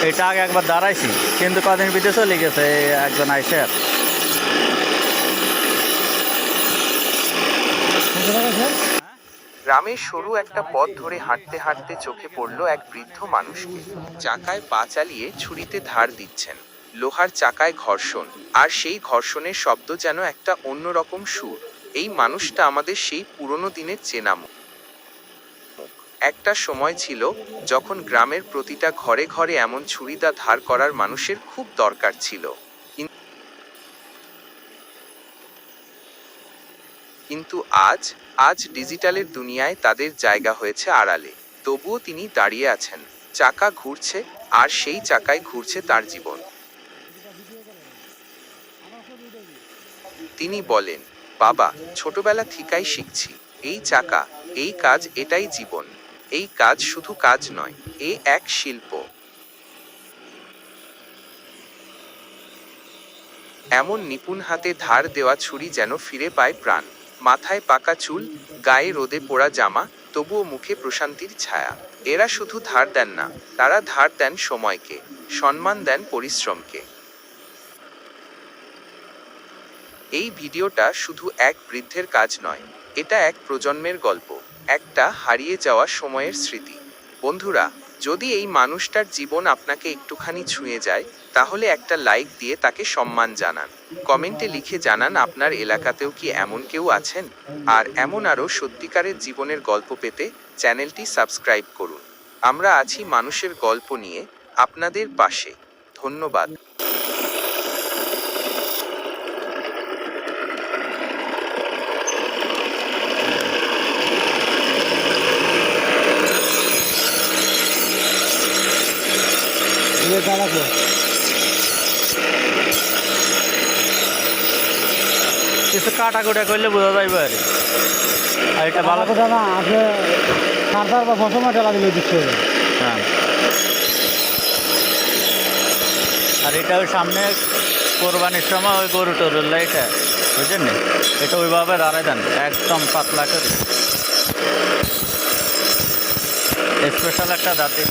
এটা আগে একবার দাঁড়াইছি, কিন্তু কদিন ভিতরে চলে গেছে একজন আইসে। গ্রামের সরু একটা পথ ধরে হাঁটতে হাঁটতে চোখে পড়ল এক বৃদ্ধ মানুষকে। চাকায় পা চালিয়ে ছুরিতে ধার দিচ্ছেন। লোহার চাকায় ঘর্ষণ, আর সেই ঘর্ষণের শব্দ যেন একটা অন্যরকম সুর। এই মানুষটা আমাদের সেই পুরনো দিনের চেনা মুখ। একটা সময় ছিল যখন গ্রামের প্রতিটা ঘরে ঘরে এমন ছুরিদা ধার করার মানুষের খুব দরকার ছিল। কিন্তু আজ আজ ডিজিটালের দুনিয়ায় তাদের জায়গা হয়েছে আড়ালে। তবুও তিনি দাঁড়িয়ে আছেন। চাকা ঘুরছে, আর সেই চাকায় ঘুরছে তার জীবন। তিনি বলেন, বাবা, ছোটবেলা থেকেই শিখছি, এই চাকা, এই কাজ, এটাই জীবন। এই কাজ শুধু কাজ নয়, এ এক শিল্প। এমন নিপুণ হাতে ধার দেওয়া ছুরি যেন ফিরে পায় প্রাণ। মাথায় পাকা চুল, গায়ে রোদে পোড়া জামা, তবুও মুখে প্রশান্তির ছায়া। এরা শুধু ধার দেন না, তারা ধার দেন সময়কে, সম্মান দেন পরিশ্রমকে। এই ভিডিওটা শুধু এক বৃদ্ধের কাজ নয়, এটা এক প্রজন্মের গল্প, একটা হারিয়ে যাওয়া সময়ের স্মৃতি। বন্ধুরা, যদি এই মানুষটার জীবন আপনাকে একটুখানি ছুঁয়ে যায়, তাহলে একটা লাইক দিয়ে তাকে সম্মান জানান। কমেন্টে লিখে জানান আপনার এলাকাতেও কি এমন কেউ আছেন। আর এমন আরও সত্যিকারের জীবনের গল্প পেতে চ্যানেলটি সাবস্ক্রাইব করুন। আমরা আছি মানুষের গল্প নিয়ে, আপনাদের পাশে। ধন্যবাদ। কিছু কাটাকুটা করলে বোঝা যাইবে আর এটা ভালো কথা না আছে। সারদার বা ফসমা টেলা দিলে দিচ্ছে। হ্যাঁ, আর এটা ওই সামনে কোরবানির সময় ওই গরু টরুর লাইটা, বুঝছেন নি? এটা ওইভাবে দাঁড়ায় দেন, একদম পাতলা করে, স্পেশাল একটা জাতি।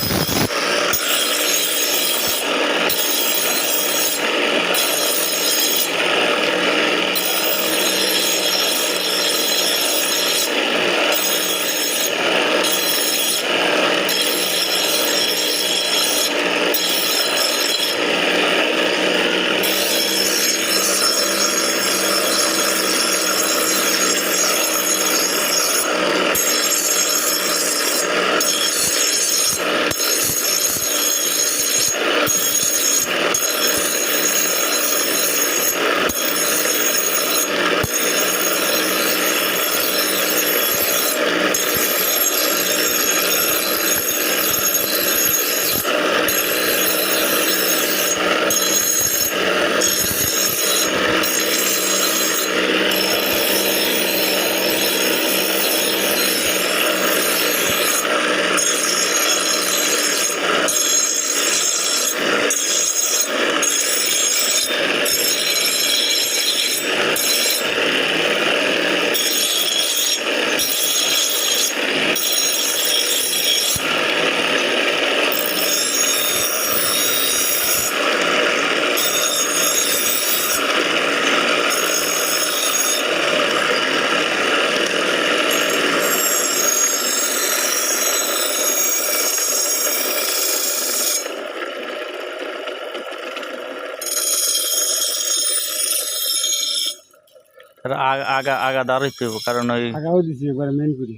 আগা আগা দাঁড়াইতে হবে, কারণ ওই আগাও দিছি একবার মেন করি।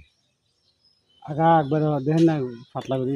আগা একবার দেখেন না পাতলা করি।